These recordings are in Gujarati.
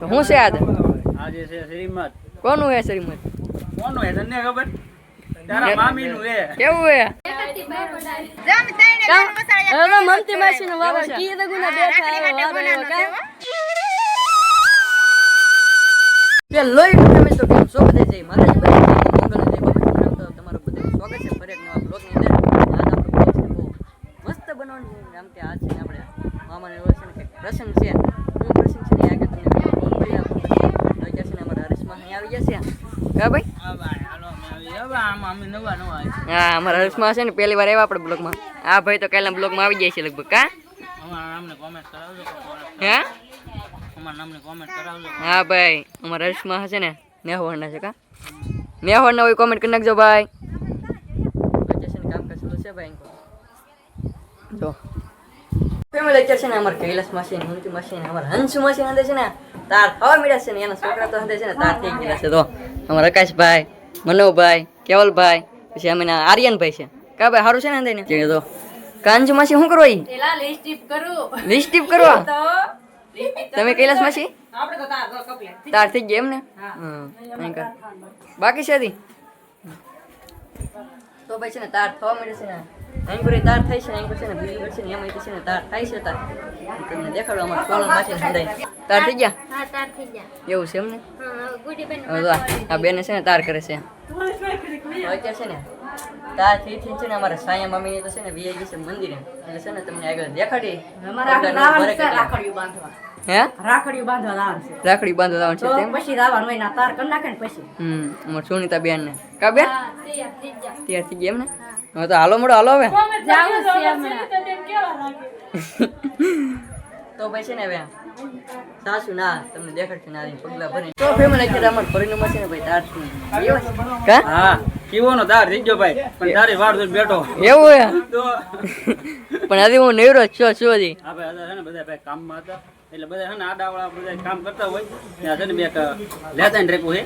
હું છે આજ આજે છે શ્રીમત. કોનું હે શ્રીમત? કોનું હે તને ખબર? તારા મામીનું હે. કેવું હે? હવે મમતી માસીનો વાવો કી દગુના બેઠા આવે વારો એવો કા કે લોઈ તમે તો કેમ સો બધે જઈ માતાજી બધે મંગલ જય બાબા તો તમારું બધું સ્વાગત છે ફરી એક નવા બ્લોગ ની અંદર. આજ આપણો બ્લોગ છે બહુ મસ્ત બનાવવાનું છે આમ કે આજ છે આપણે મામાને વર્ષે કે પ્રસંગ છે હું પ્રસંગ છે ને આગળ તમને ફોન કરી આપું તો કે છે ને અમારા હરીશમાં અહીં આવી જશે કા ભાઈ? હા ભાઈ હાલો અમે આવી હવે આમ અમે નવા આવી. હા અમારા હરીશમાં છે ને પહેલી વાર આવ્યા આપણે બ્લોગમાં. આ ભાઈ તો કાલના બ્લોગમાં આવી જાય છે લગભગ કા અમારા નામને કોમેન્ટ કરાવજો. હે અમારા નામને કોમેન્ટ કરાવજો. હા ભાઈ અમારા હરીશમાં હશે ને નેહવાના છે કા નેહવાના હોય કોમેન્ટ કરી નાખજો ભાઈ. વેકેશન કામ કાજ ચાલુ છે ભાઈ જો ફેમિલી લેક્ચર છે ને અમાર કૈલાસ માસી મુંતી માસી અમાર હંસ માસી હંદે છે ને તાર હવા મળ્યા છે ને એના છોકરા તો હંદે છે ને તાર થઈ ગયા છે તો અમાર આકાશભાઈ મનોભાઈ કેવલભાઈ પછી અમે આર્યનભાઈ છે કા ભાઈ સારું છે ને હંદે ને કે તો કાંજ માસી શું કરો ઈ પેલા લિસ્ટ કરું લિસ્ટ કરવા તો તમે કૈલાસ માસી આપણે તો તાર દો કપલે તાર થઈ ગયા એમ ને હા બાકી છે દી તો ભાઈ છે ને તાર થવા મળે છે ને એન્કુરી તાર થાય છે ને એન્કુર છે ને બીજું છે ને એમાં છે ને તાર થાય છે તાર તમને દેખાડો અમાર સોલન માસી સંધાય તાર થઈ ગયા હા તાર થઈ ગયા એવું છે એમ ને હા ગુડી બેન હવે જો આ બેને છે ને તાર કરે છે અત્યારે છે ને તાર થઈ છે ને અમારા સાયા મમ્મીની તો છે ને વીઆઈ છે મંદિરે એટલે છે ને તમને આગળ દેખાડી અમારા રાવણ છે રાખડીયું બાંધવા હે રાખડીયું બાંધવા લાવવાનું છે રાખડી બાંધવા લાવવાનું છે તો તેમ પછી રાવણ હોય ના તાર કરી નાખે ને પછી અમાર સુનીતા બેન ને કા બેન હા તૈયાર થઈ ગયા તૈયાર થઈ ગયા એમ ને હવે તો હાલો મોડો હાલો હવે જાવું છે હમણાં તો ભાઈ છે ને હવે સાસુ ના તમને દેખાડશે ના પગલા ભરી તો ફેમિલી અત્યારે અમાર પરિણમાં છે ને ભાઈ તાર છું કા હા કીવોનો તાર થઈ ગયો ભાઈ પણ તારી વાર જોઈને બેઠો એવું હે તો પણ હજી હું નેવરો છો છું હજી આ ભાઈ હતા છે ને બધા ભાઈ કામમાં હતા એટલે બધા છે ને આડાવાળા બધા કામ કરતા હોય ત્યાં છે ને બે લેતા ને રેપું છે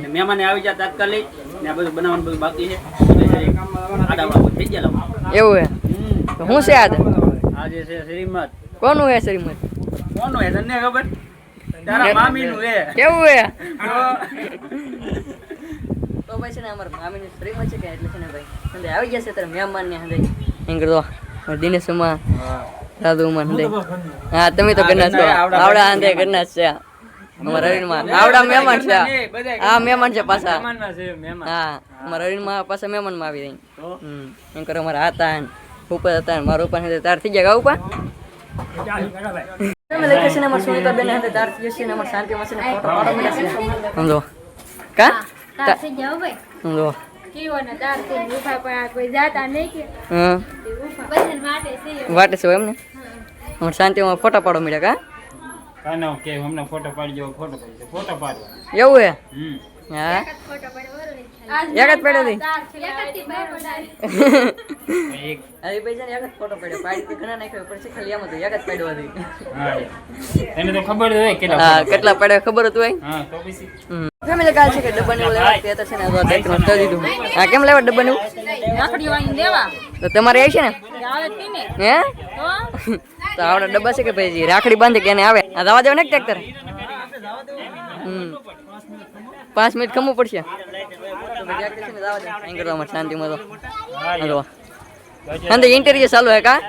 ને મહેમાને આવી જાય તાત્કાલિક ને આ બધું બનાવવાનું બધું બાકી છે આડાવાળા થઈ ગયા એવું હે તો હું છે આજ આજે છે શ્રીમત. કોનું હે શ્રીમત? કોનું હે તને ખબર? તારા મામીનું હે. કેવું હે? તો તો ભાઈ છે ને અમારા મામીની શ્રીમત છે કે એટલે છે ને ભાઈ હંદે આવી ગયા છે તારા મહેમાન ને હંદે એમ કરતો દિનેશમાં દાદુમાં હંદે હા તમે તો ઘરના છો આવડા હંદે ઘરના છે અમારા રવિનમાં આવડા મહેમાન છે હા મહેમાન છે પાછા મહેમાનમાં છે મહેમાન. હા અમારા રવિનમાં પાછા મહેમાનમાં આવી રહી તો એમ કરો અમારા હતા ઉપર હતા મારા ઉપર હંદે તાર થઈ ગયા ઉપર તમે લઈ જશે ને અમારા સુનિતા બેન હંદે તાર થઈ જશે ને અમારા શાંતિ માં છે ને ફોટો પાડો મળે છે સમજો કા તાર થઈ ગયા હો ભાઈ સમજો કેવો ને તાર થઈ ઉભા પણ આ કોઈ જાતા નહીં કે હા બધાને માટે છે વાટે છે એમ ને અમારા શાંતિમાં ફોટા પાડો મળ્યા કા કાનો કે અમને ફોટો પાડજો ફોટો પાડવા એવું હે હા ફોટો પડ્યો એક જ પડ્યો હતી તાર છે એકથી બાર પડાય એક આવી ભાઈ છે ને એક જ ફોટો પડ્યો પાડી તો ઘણા નાખ્યો પછી ખાલી આમ હતું એક જ પડ્યો હતી હા એને તો ખબર જ હોય કેટલા હા કેટલા પડ્યા ખબર હતું ભાઈ હા તો પછી ફેમિલી કાલ છે કે ડબ્બાનું લેવા તે તો છે ને તો દાયિત્વ કરી દીધું હા કેમ લેવા ડબ્બાનું રાખડીયું વાંગી દેવા તો તમારે આવી છે ને આવે જ ને હે તો તો આવડા ડબ્બા છે કે ભાઈ રાખડી બાંધે કે એને આવે આ દવા દેવા ને ટ્રેક્ટર 5 મિનિટ ખમવું પડશે શાંતિમાં તો હાલો અંદર ઇન્ટરવ્યુ ચાલુ હે કા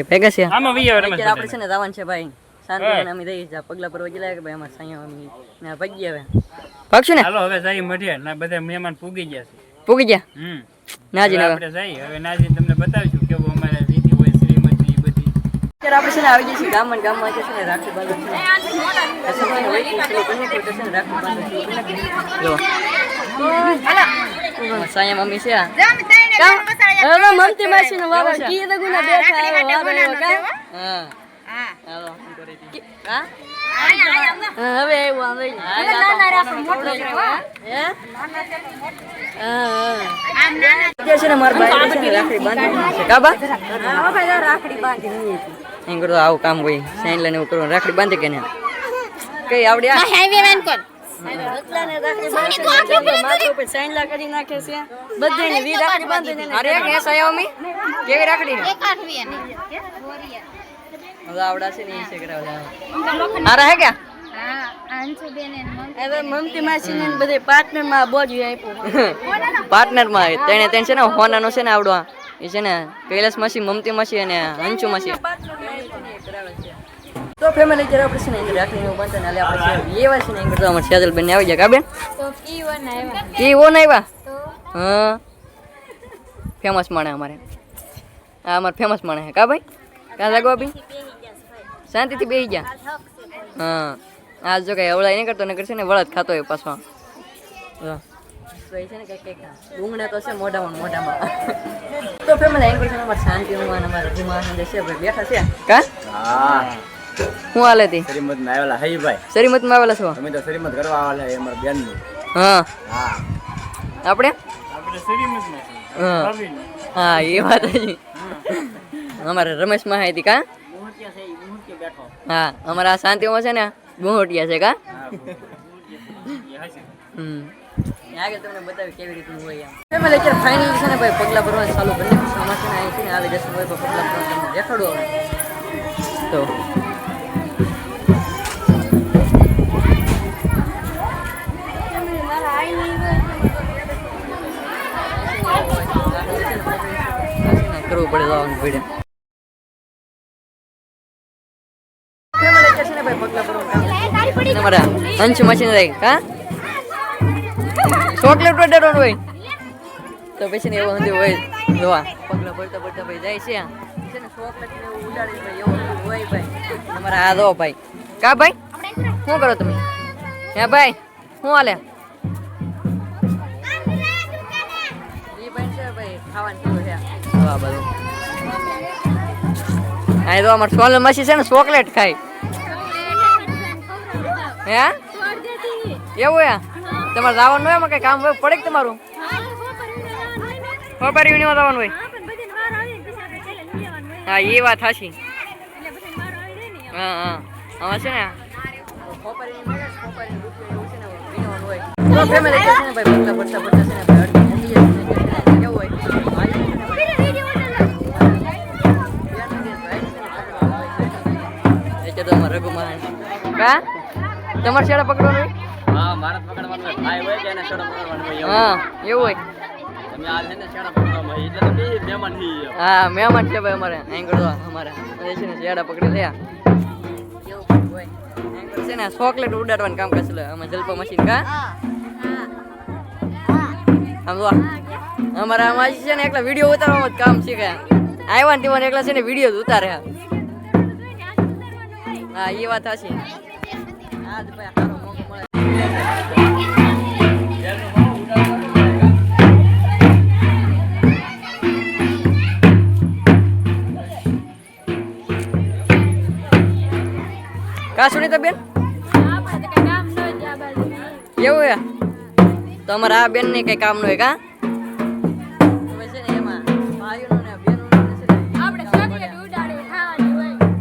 ભેગા છે આપણે છે ને જવાનું છે ભાઈ શાંતિ અમે દઈ પગલા પર વગી કે ભાઈ અમારે સાયા ભાગી આવે ભાગશું ને હાલો હવે જઈ મઢીએ ના બધા મહેમાન પૂગી ગયા છે પૂગી ગયા નાજી ને આપણે જઈ હવે નાજી તમને બતાવીશું કેવું અમારે રીતિ હોય શ્રીમત ની બધી અત્યારે આપણે છે ને આવી જઈએ છીએ ગામમાં છે ને રાખડી બાંધો સાયા મમ્મી છે હવે મમતી માસી નો વાવો કી દગુના બેઠા આવે વારો એવો કા હા હાલો હા હવે એવું આવે નાના રાખો મોટો હે છે ને મારા ભાઈ છે ને રાખડી બાંધી છે કા બા હા ભાઈ રાખડી બાંધી એમ કરો આવું કામ હોય સાઈન લઈને એવું કરવાનું રાખડી બાંધી કે ને કઈ આવડે હાઈવે વેન કોણ રતલાને રાખડી બાંધે માથા ઉપર સાંડલા કરી નાખે છે બધાને વી રાખડી બાંધે ને અરે કેસ આવ્યો મી કેવી રાખડી છે હવે આવડા છે ને એ છે કરાવડા આરા હે ક્યાં હા આંસુ બેન હવે મમતી માસી ને બધે પાર્ટનર માં બોજી આપ્યું પાર્ટનર માં તેને છે ને હોનાનો છે ને આવડો એ છે ને કૈલાસ માસી મમતી માસી અને અંચુ માસી તો ફેમિલી જરા આપણે છે ને રાખડી નું બંધન હાલે આપણે એવા છે ને અહીં તો અમાર સેજલ બેન આવી જાય કા બેન તો કી વન આવ્યા કી ઓ આવ્યા તો હા ફેમસ માણે અમારે આ અમાર ફેમસ માણે હે કા ભાઈ કા લાગો ભાઈ શાંતિથી બેહી ગયા હા આજ જો કઈ અવળાઈ નહીં કરતો નકર છે ને વળત ખાતો હોય પાછો તો એ છે ને કઈક ડુંગણા તો છે મોઢામાં તો ફેમિલી અહીં છે અમારે શાંતિ નું અમારા રૂમમાં અંદર છે ભાઈ બેઠા છે કા હા હું હાલે તી શ્રીમદ માં આવેલા હઈ ભાઈ શરીમતમાં આવેલા છો અમે તો શ્રીમદ કરવા આવેલા છે અમારા બેન નું હા હા આપણે શ્રીમદ હા હા એ વાત છે અમારે રમેશ માં હતી કા બેઠો હા અમારા શાંતિમાં છે ને ગુંહોટિયા છે કા આગળ તમને બતાવી કેવી રીતનું હોય એમ ફેમિલી અત્યારે ફાઇનલ છે ને ભાઈ પગલા ભરવાનું ચાલુ કરી દીધું આમાં છે ને અહીં છે ને આવી જશે ભાઈ પગલા ભરવાનું તમને દેખાડું હવે તો કરવું પડે જવાનું પડે તમારા અંશ મશીન રહી હા ચોકલેટ ઉડાડવાનું હોય તો પછી ને એવું હંધું હોય જોવા પગલા પડતા ભાઈ જાય છે ને ચોકલેટ ને એવું ઉડાડી ભાઈ એવું હોય ભાઈ તમારા આ દો ભાઈ કા ભાઈ શું કરો તમે હે ભાઈ શું હાલે એ ભાઈ છે ભાઈ ખાવાનું છે હા બધું આ તો અમાર સોનલ માસી છે ને ચોકલેટ ખાય હે એવું હે તમારે જવાનું હોય એમાં કઈ કામ હોય પડે કે તમારું ખબર યુનિમાં જવાનું હોય હા એ વાત હાશી હા હા આમાં છે ને તો ફેમિલી છે ને ભાઈ પગલા પડતા છે ને ભાઈ અડધી કેવું હોય એટલે તો અમારા રઘુમાન કા તમારે છેડા પકડવાનું હોય હા મારે પકડવાનું હોય ભાઈ હોય કે એને છેડા પકડવાનું હોય હા એવું હોય તમે આ છે ને છેડા પકડવામાં હોય એટલે તો બે મહેમાન થઈ હા મહેમાન છે ભાઈ અમારે અહીં કરવા અમારે છે ને છેડા પકડી લે એવું હોય અહીં છે ને ચોકલેટ ઉડાડવાનું કામ કરશે અમે જલપા મશીન કા આમ જો અમારા આમાં છે ને એકલા વિડીયો ઉતારવામાં જ કામ શીખે આવ્યા ને તેમાં એકલા છે ને વિડીયો જ ઉતારે હા એ વાત સાચી આજ ભાઈ સારો મોકો મળે કા સુનીતા બેન એવું હે તો અમારા આ બેન ને કઈ કામ નું હોય કા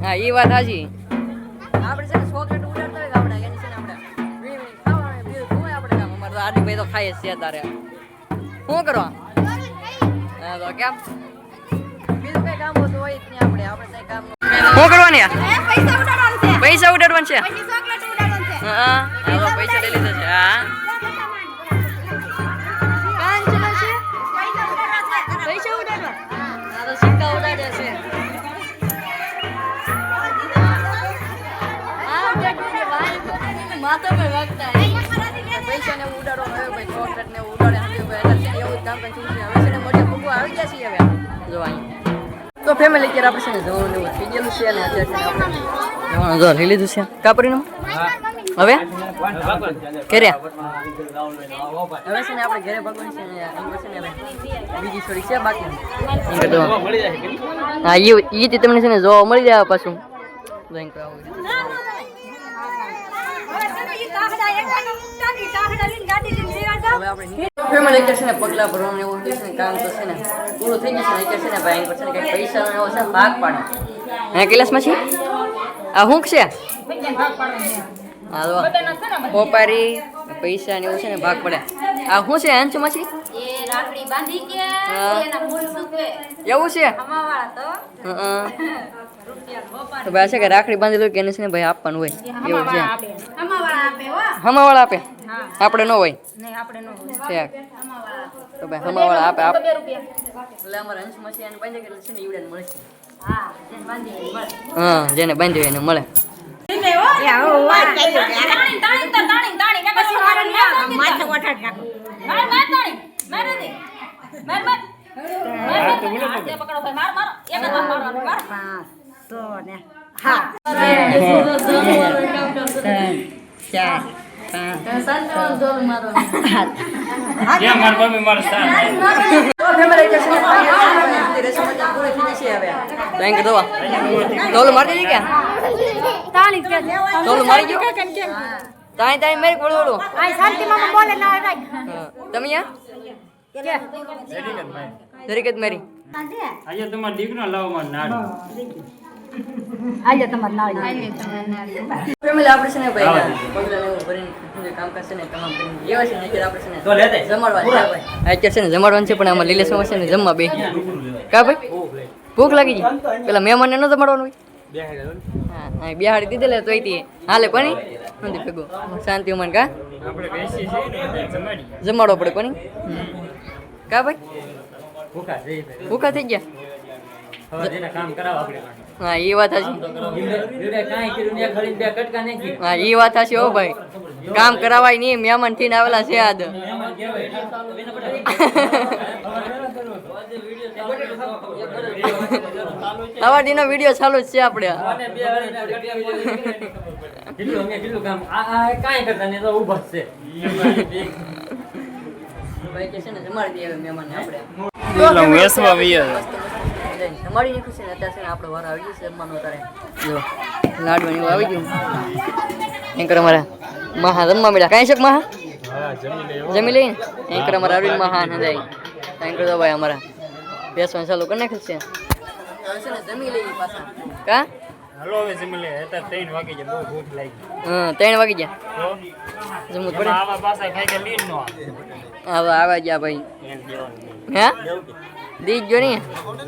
હા એ વાત સાચી આપણે છે ને ચોકલેટ ઉડાડતા હોય આપણે એની છે ને આપણે ખાવાનું બીજું કોઈ આપણે કામ અમારે તો આડી ભાઈ તો ખાઈએ છે તારે શું કરવા હા તો કેમ બીજું કઈ કામ હોતું હોય જ નહીં આપણે કઈ કામ શું કરવાની પૈસા ઉડાડવાનું છે હા પૈસા લઈ લીધા છે હા પૈસા ઉડાડવા આ તો સિક્કા ઉડાડ્યા છે માથા પર વાગતા પૈસા ને ઉડાડવાનું હવે ભાઈ ચોકલેટ ને ઉડાડે એવું જ કામ કરે છે હવે છે ને મોટે ફૂગવા આવી ગયા છે હવે જો અહીં તો ફેમિલી અત્યારે આપણે છે ને જવાનું એવું થઈ ગયેલું છે અને અત્યારે આપણે જવાનું જો લઈ લીધું છે કાપરીનું હવે કર્યા હવે છે ને આપણે ઘરે ભગવાન છે ને હવે બીજી થોડી છે બાકી હા એ તમને છે ને જોવા મળી જાય પાછું ફેમિલી છે ને પગલા ભરવાનું એવું છે ને કામ તો છે ને પૂરું થઈ ગયું છે ને ભાઈ છે ને કઈ પૈસા એવો છે ભાગ પાડે હે કૈલાસ માં છે આ હુંક છે હાલો કોપારી પૈસા ને એવું છે ને ભાગ પડે આ શું છે અંચ માછી એ રાખડી બાંધી કે હા. એના મૂળ સૂકવે એવું છે અમાવાળા તો હં. તો ભાઈ છે કે રાખડી બાંધી લો કે એને છે ને ભાઈ આપવાનું હોય એવું છે અમાવાળા આપે હો હમાવાળા આપે આપણે ન હોય નહીં આપણે નો હોય છે અમાવાળા તો ભાઈ હમાવાળા આપે આપ 2 રૂપિયા એટલે અમારા અંશ માછી એને બાંધે કે છે ને ઈવડે મળે છે હા જેને બાંધી હોય મળે હા જેને બાંધ્યો એને મળે તોલું મારી દીધી કે તોલું મારી ગયો તાઈ તાઈ મેરી બોલો બોલો તમે દરેક જ મેરી આજે તમારો દીકરો લાવો માર નાડ ફેમિલી આપણે છે ને ભાઈ પગલાને એવું ભરીને જે કામકાજ છે ને તમામ કરીને લેવા છે ને અત્યારે આપણે છે ને તો લેતે જમણવા છે ભાઈ અત્યારે છે ને જમણવાનું છે પણ આમાં લીલેસમાં છે ને જમવા બે કા ભાઈ ભૂખ લાગી ગઈ પેલા મહેમાનને ન જમાડવાનું હોય હા બિહાડી દીધેલે તો હતી હાલે પણ નથી ભેગું શાંતિ ઉમાન કા આપણે બેસી છે જમાડી જમાડવો પડે પણ કા ભાઈ ભૂખા જઈ ભાઈ ભૂખા થઈ ગયા હવે જેના કામ કરાવો આપણે હા એ વાત હશે કાંઈ કર્યું ને ખરીદ બે કટકા નહીં હા એ વાત હશે હો ભાઈ કામ કરાવાય નહીં મહેમાન થઈને આવેલા છે આદ આવા દીનો વિડીયો ચાલુ જ છે આપણે કેટલું કામ આ કાંઈ કરતા નહીં તો ઊભા જ છે ભાઈ કે છે ને જમાડી દઈએ મહેમાનને આપણે જમાડી નાખ્યું છે ને અત્યારે છે ને આપણો વાર આવી ગયો છે જમવાનું અત્યારે જો લાડવાનું એવું આવી ગયું એંકર અમારા મહા જમવા મળ્યા કાંઈ શક મહા જમી લઈને એંકર અમારા અરવિંદ મહા ને જાય એંકર તો ભાઈ અમારા બેસવાનું ચાલુ કરી નાખ્યું છે હવે છે ને જમી લઈએ પાછા કા હાલો હવે જમી લે અત્યારે 3 વાગી જાય બહુ ભૂખ લાગી હા 3 વાગી ગયા તો જમવું જ પડે આવા પાછા ખાઈ કે લીન નો હવે આવ્યા ગયા ભાઈ એમ દેવાનું હે દીજ જો નહીં ભૂખ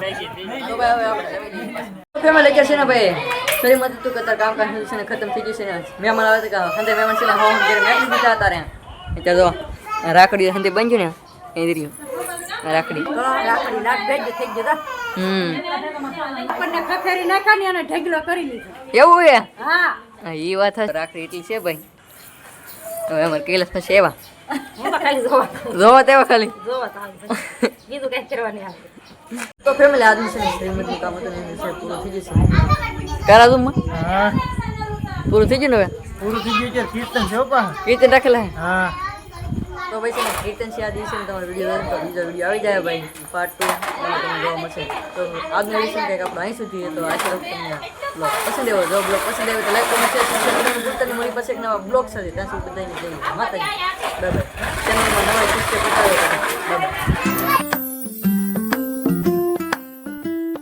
લાગી હતી તો ભાઈ હવે આપણે જમી લઈએ ફેમિલી કે છે ને ભાઈ શરીર માં તું કરતા કામ કાજ છે ને ખતમ થઈ ગયું છે ને મહેમાન આવે તો હંદે મહેમાન છે ને હોમ ઘરે મેં દીધા હતા રે એટલે તો રાખડી હંદે બન્યું ને એ દીર્યું રાખડી રાખડી લાટ ભેજ થઈ ગયો આપણને ખખેરી નાખવાની અને ઢગલો કરી લીધો એવું હે હા હા એ વાત હશે રાખડી એટલી છે ભાઈ હવે અમારે કૈલાસ થશે એવા હું તો ખાલી જોવા જોવા તેવા ખાલી જોવા તો આવે બીજું કઈ કરવાની આવે તો ફેમિલી આદમી છે ને શ્રીમતી કામ હતું ને પૂરું થઈ જશે કરા તું હા પૂરું થઈ ગયું ને હવે પૂરું થઈ ગયું છે કીર્તન છે પા કીર્તન રાખેલા હે હા તો ભાઈ છે ને કીર્તન છે આ દિવસે તમારો વિડીયો તો બીજો વિડીયો આવી જાય ભાઈ પાર્ટ 2 એમાં તમને જોવા મળશે તો આજનો વિડીયો કંઈક આપણો અહીં સુધી તો આશા રાખું તમને બ્લોગ પસંદ આવ્યો જો બ્લોગ પસંદ આવ્યો તો લાઈક કમેન્ટ શેર સબસ્ક્રાઇબ કરવાનું મળી પાસે એક નવા બ્લોગ સાથે ત્યાં સુધી બધાને જય માતાજી બાય બાય ચેનલમાં નવા સબસ્ક્રાઇબ કરતા રહો બાય બાય